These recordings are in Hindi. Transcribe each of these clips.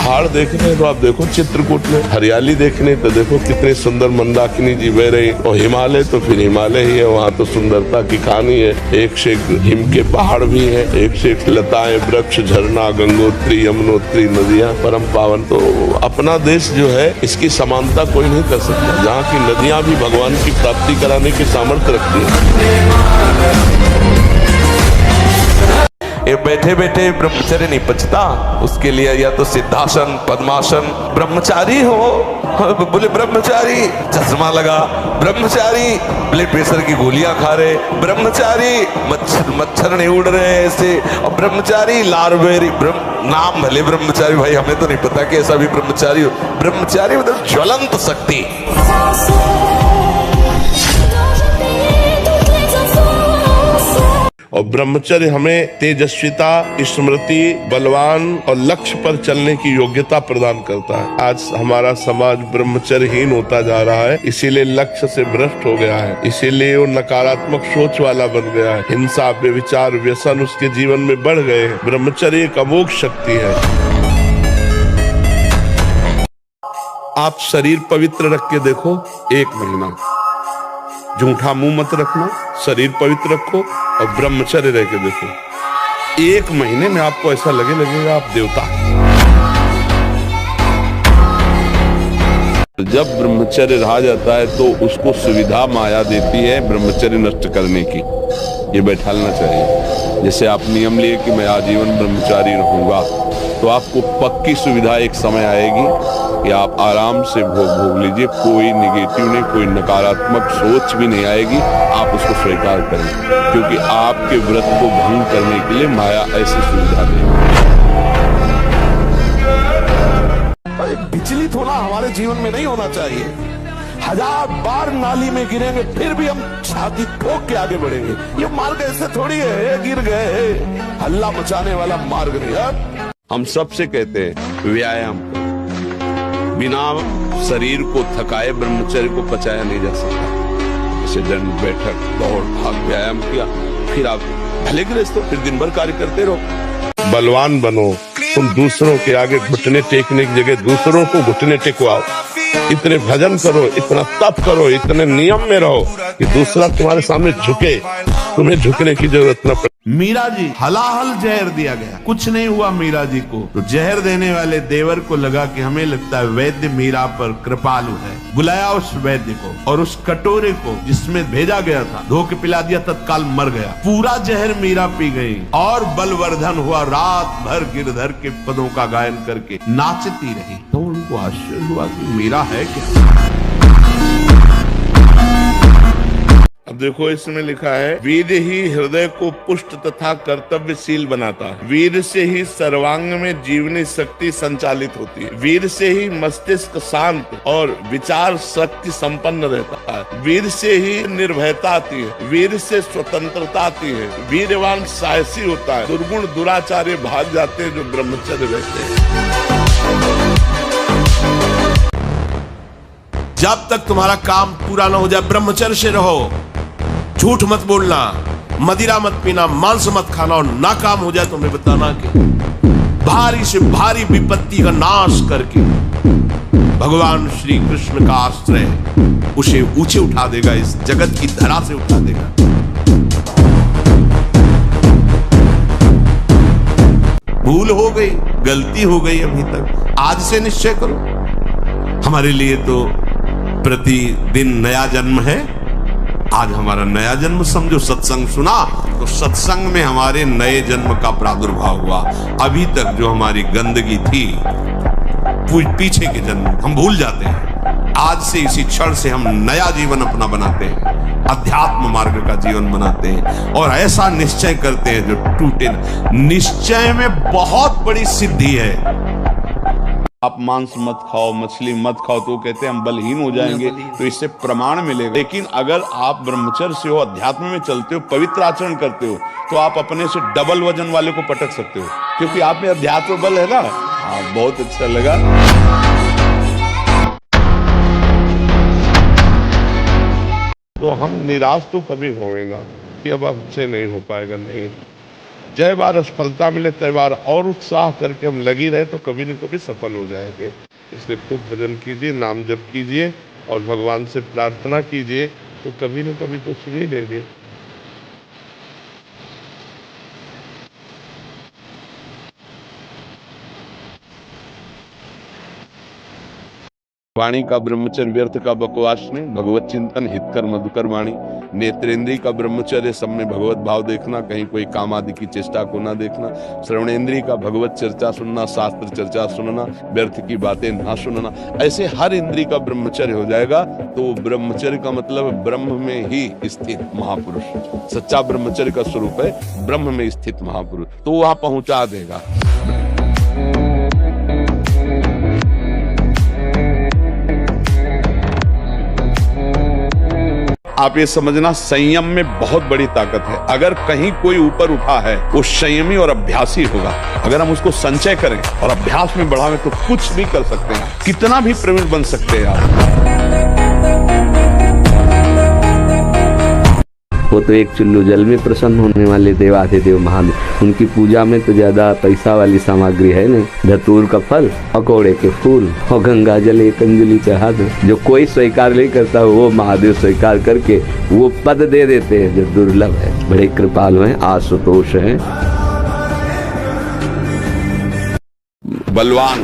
पहाड़ देखने हैं तो आप देखो चित्रकूट में, हरियाली देखने तो देखो कितने सुंदर मंदाकिनी जी बह रही, और हिमालय तो फिर हिमालय ही है, वहाँ तो सुंदरता की कहानी है। एक से एक हिम के पहाड़ भी हैं, एक से एक लताएं, वृक्ष, झरना, गंगोत्री, यमुनोत्री, नदियाँ, परम पावन। तो अपना देश जो है इसकी समानता कोई नहीं कर सकता, जहाँ की नदियाँ भी भगवान की प्राप्ति कराने की सामर्थ्य रखती है। ये बैठे बैठे ब्रह्मचर्य नहीं पचता, उसके लिए या तो सिद्धासन, पद्मासन। ब्रह्मचारी हो, बोले ब्रह्मचारी चश्मा लगा, ब्रह्मचारी ब्लड प्रेशर की गोलियां खा रहे, ब्रह्मचारी मच्छर नहीं उड़ रहे ऐसे, और ब्रह्मचारी लारबेरी नाम भले ब्रह्मचारी, भाई हमें तो नहीं पता कि ऐसा भी ब्रह्मचारी हो। ब्रह्मचारी मतलब ज्वलंत शक्ति। और ब्रह्मचर्य हमें तेजस्विता, स्मृति, बलवान और लक्ष्य पर चलने की योग्यता प्रदान करता है। आज हमारा समाज ब्रह्मचर्यहीन होता जा रहा है, इसीलिए लक्ष्य से भ्रष्ट हो गया है, इसीलिए वो नकारात्मक सोच वाला बन गया है। हिंसा, व्यभिचार, व्यसन उसके जीवन में बढ़ गए हैं। ब्रह्मचर्य एक अमोघ शक्ति है। आप शरीर पवित्र रख के देखो, 1 महीना झूठा मुंह मत रखना, शरीर पवित्र रखो और ब्रह्मचर्य रह के देखो, 1 महीने में आपको ऐसा लगेगा आप देवता। जब ब्रह्मचर्य रहा जाता है तो उसको सुविधा माया देती है ब्रह्मचर्य नष्ट करने की। ये बैठालना चाहिए। जैसे आप नियम लिए कि मैं आजीवन ब्रह्मचारी रहूंगा, तो आपको पक्की सुविधा एक समय आएगी कि आप आराम से भोग लीजिए, कोई निगेटिव नहीं, कोई नकारात्मक सोच भी नहीं आएगी, आप उसको स्वीकार करें, क्योंकि आपके व्रत को भंग करने के लिए माया ऐसी सुविधा देगी। विचलित होना हमारे जीवन में नहीं होना चाहिए। 1000 बार नाली में गिरेंगे फिर भी हम छाती ठोक के आगे बढ़ेंगे। ये मार्ग ऐसे थोड़ी है गिर गए, हल्ला मचाने वाला मार्ग नहीं है। हम सबसे कहते हैं व्यायाम, बिना शरीर को थकाए ब्रह्मचर्य को पचाया नहीं जा सकता। जैसे दंड बैठक, दौड़, भाग, व्यायाम किया, फिर आप भले गृहस्थ हो, फिर दिन भर कार्य करते रहो। बलवान बनो, तुम दूसरों के आगे घुटने टेकने की जगह दूसरों को घुटने टेकवाओ। इतने भजन करो, इतना तप करो, इतने नियम में रहो कि दूसरा तुम्हारे सामने झुके, तुम्हें झुकने की जरूरत न पड़े। मीरा जी हलाहल जहर दिया गया, कुछ नहीं हुआ मीरा जी को। तो जहर देने वाले देवर को लगा कि हमें लगता है वैद्य मीरा पर कृपालु है, बुलाया उस वैद्य को और उस कटोरे को जिसमें भेजा गया था धो के पिला दिया, तत्काल मर गया। पूरा जहर मीरा पी गई और बलवर्धन हुआ, रात भर गिरधर के पदों का गायन करके नाचती रही। तो उनको आश्चर्य हुआ कि मीरा है क्या। अब देखो इसमें लिखा है, वीर ही हृदय को पुष्ट तथा कर्तव्यशील बनाता है, वीर से ही सर्वांग में जीवनी शक्ति संचालित होती है, वीर से ही मस्तिष्क शांत और विचार शक्ति संपन्न रहता है, वीर से ही निर्भयता आती है, वीर से स्वतंत्रता आती है, वीरवान साहसी होता है, दुर्गुण दुराचार्य भाग जाते हैं जो ब्रह्मचर्य रहते हैं। जब तक तुम्हारा काम पूरा ना हो जाए ब्रह्मचर्य से रहो। झूठ मत बोलना, मदिरा मत पीना, मांस मत खाना, और नाकाम हो जाए तो हमें बताना कि भारी से भारी विपत्ति का नाश करके भगवान श्री कृष्ण का आश्रय उसे ऊंचे उठा देगा, इस जगत की धरा से उठा देगा। भूल हो गई, गलती हो गई अभी तक, आज से निश्चय करो। हमारे लिए तो प्रतिदिन नया जन्म है। आज हमारा नया जन्म समझो, सत्संग सुना तो सत्संग में हमारे नए जन्म का प्रादुर्भाव हुआ। अभी तक जो हमारी गंदगी थी, पीछे के जन्म हम भूल जाते हैं। आज से इसी क्षण से हम नया जीवन अपना बनाते हैं, अध्यात्म मार्ग का जीवन बनाते हैं और ऐसा निश्चय करते हैं जो टूटे न। निश्चय में बहुत बड़ी सिद्धि है। आप मांस मत खाओ, मछली मत खाओ, तो कहते हैं हम बलहीन हो जाएंगे, तो इससे प्रमाण मिलेगा। लेकिन अगर आप ब्रह्मचर्य से हो, अध्यात्म में चलते हो, पवित्र आचरण करते हो, तो आप अपने से डबल वजन वाले को पटक सकते हो, क्योंकि आप में अध्यात्म बल है ना। हाँ, बहुत अच्छा लगा। तो हम निराश तो कभी होएगा कि अब हमसे नहीं हो पाएगा, नहीं। जय बार सफलता मिले तय बार और उत्साह करके हम लगी रहे तो कभी न कभी सफल हो जाएंगे। इसलिए खूब भजन कीजिए, नाम जप कीजिए और भगवान से प्रार्थना कीजिए तो कभी न कभी तो सुन ही लेंगे। वाणी का ब्रह्मचर्य व्यर्थ का बकवास नहीं, भगवत चिंतन हितकर मधुकर वाणी। नेत्रेंद्रिय का ब्रह्मचर्य सब में भगवत भाव देखना, कहीं कोई काम आदि की चेष्टा को ना देखना। श्रवणेंद्रिय का भगवत चर्चा सुनना, शास्त्र चर्चा सुनना, व्यर्थ की बातें ना सुनना। ऐसे हर इंद्रिय का ब्रह्मचर्य हो जाएगा तो ब्रह्मचर्य का मतलब ब्रह्म में ही स्थित महापुरुष। सच्चा ब्रह्मचर्य का स्वरूप है ब्रह्म में स्थित महापुरुष, तो वहां पहुंचा देगा। आप ये समझना, संयम में बहुत बड़ी ताकत है। अगर कहीं कोई ऊपर उठा है वो संयमी और अभ्यासी होगा। अगर हम उसको संचय करें और अभ्यास में बढ़ावें तो कुछ भी कर सकते हैं, कितना भी प्रवीण बन सकते हैं आप। वो तो एक चुल्लू जल में प्रसन्न होने वाले देवाधिदेव महादेव, उनकी पूजा में तो ज्यादा पैसा वाली सामग्री है नहीं। धतूर का फल, पकौड़े के फूल और गंगा जल एक अंजलि चढ़ा दो। जो कोई स्वीकार नहीं करता वो महादेव स्वीकार करके वो पद दे देते हैं जो दुर्लभ है। बड़े कृपालु हैं, आशुतोष हैं। बलवान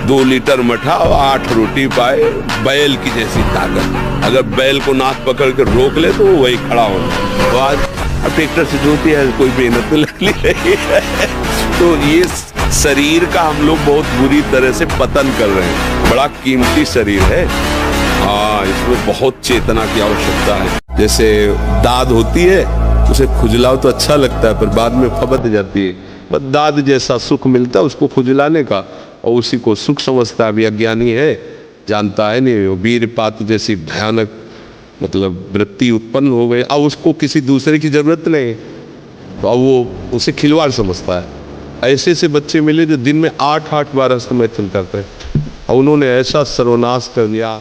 2 लीटर मठा और 8 रोटी पाए, बैल की जैसी ताकत। अगर बैल को नाक पकड़ के रोक ले तो वही खड़ा होगा। तो आज ट्रैक्टर से जोती है, कोई मेहनत लगती है। तो ये शरीर का हम लोग बहुत बुरी तरह से पतन कर रहे हैं। बड़ा कीमती शरीर है, हाँ, इसमें बहुत चेतना की आवश्यकता है। जैसे दाद होती है, उसे खुजलाओ तो अच्छा लगता है पर बाद में फबत जाती है। बस दाद जैसा सुख मिलता है उसको खुजलाने का, और उसी को सुख समझता है। अभी अज्ञानी है, जानता है नहीं। वो वीरपात जैसी भयानक मतलब वृत्ति उत्पन्न हो गई, अब उसको किसी दूसरे की जरूरत नहीं, तो अब वो उसे खिलवाड़ समझता है। ऐसे से बच्चे मिले जो दिन में 8-8 बार अस्तमैथुन करते हैं, और उन्होंने ऐसा सर्वनाश कर दिया।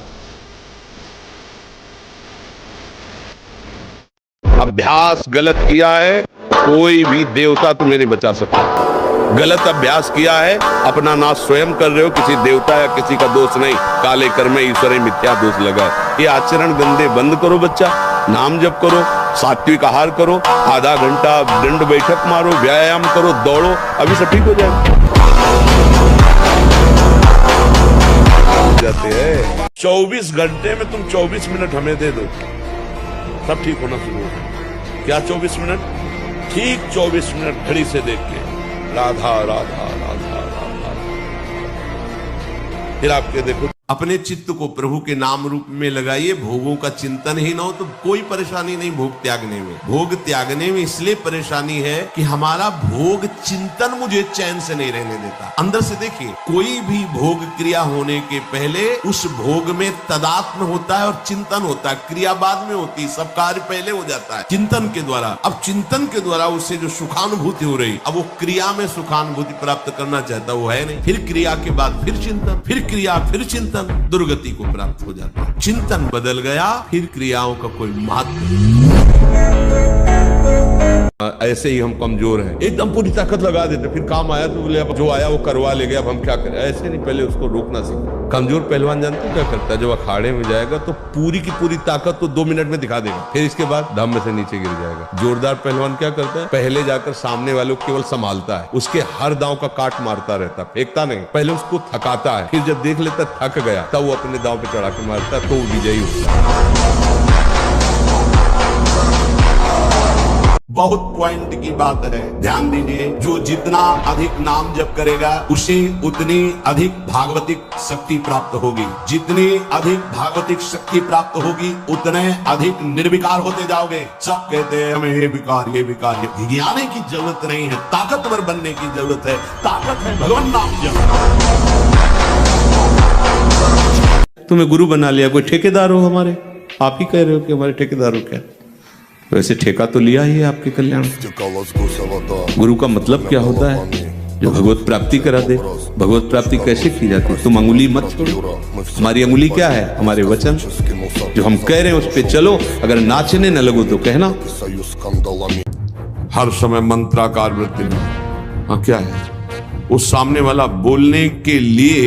अभ्यास गलत किया है, कोई भी देवता तुम्हें नहीं बचा सकता। गलत अभ्यास किया है, अपना नाश स्वयं कर रहे हो, किसी देवता या किसी का दोष नहीं। काले कर्म ईश्वर मिथ्या दोष लगा। ये आचरण गंदे बंद करो बच्चा, नाम जप करो, सात्विक आहार करो, आधा घंटा दंड बैठक मारो, व्यायाम करो, दौड़ो, अभी सब ठीक हो जाएगा। जाते हैं 24 घंटे में तुम 24 मिनट हमें दे दो, सब ठीक होना शुरू हो। क्या 24 मिनट? ठीक 24 मिनट घड़ी से देख के राधा राधा राधा राधा, फिर आपके देखो अपने चित्त को प्रभु के नाम रूप में लगाइए। भोगों का चिंतन ही ना हो तो कोई परेशानी नहीं भोग त्यागने में। भोग त्यागने में इसलिए परेशानी है कि हमारा भोग चिंतन मुझे चैन से नहीं रहने देता। अंदर से देखिए, कोई भी भोग क्रिया होने के पहले उस भोग में तदात्म होता है और चिंतन होता है। क्रिया बाद में होती है, सब कार्य पहले हो जाता है चिंतन के द्वारा। अब चिंतन के द्वारा उससे जो सुखानुभूति हो रही, अब वो क्रिया में सुखानुभूति प्राप्त करना चाहता वो है नहीं। फिर क्रिया के बाद फिर चिंतन, फिर क्रिया, फिर चिंतन, दुर्गति को प्राप्त हो जाता है। चिंतन बदल गया, फिर क्रियाओं का कोई महत्व नहीं। ऐसे ही हम कमजोर हैं, एकदम पूरी ताकत लगा देते, फिर काम आया तो बोले अब जो आया वो करवा ले गया, अब हम क्या करें। ऐसे नहीं, पहले उसको रोकना सीखो। कमजोर पहलवान जानते हो क्या करता है? जब अखाड़े में जाएगा तो पूरी की पूरी ताकत तो 2 मिनट में दिखा देगा, फिर इसके बाद धम्म से नीचे गिर जाएगा। जोरदार पहलवान क्या करता है? पहले जाकर सामने वालों को केवल संभालता है, उसके हर दांव का काट मारता रहता, फेंकता नहीं। पहले उसको थकाता है, फिर जब देख लेता थक गया तब वो अपने दांव पे चढ़ा के मारता है, तो वो विजयी होता है। बहुत पॉइंट की बात है, ध्यान दीजिए। जो जितना अधिक नाम जप करेगा उसे उतनी अधिक भागवतिक शक्ति प्राप्त होगी। जितनी अधिक भागवतिक शक्ति प्राप्त होगी उतने अधिक निर्विकार होते जाओगे। सब कहते हैं हमें ये विकार, ये विकार, ये गिराने की जरूरत नहीं है, ताकतवर बनने की जरूरत है। ताकत है भगवान नाम जप। तुम्हें गुरु बना लिया, कोई ठेकेदार हो हमारे? आप ही कह रहे हो कि हमारे ठेकेदार हो क्या? वैसे ठेका तो लिया ही है आपके कल्याण। गुरु का मतलब क्या होता है? जो भगवत प्राप्ति करा दे। भगवत प्राप्ति कैसे की जाती है? तुम अंगुली मत छोड़ो। हमारी अंगुली क्या है? हमारे वचन। जो हम कह रहे हैं उस पे चलो। अगर नाचने न लगो तो कहना। हर समय मंत्राकार वृत्ति में। हाँ क्या है, उस सामने वाला बोलने के लिए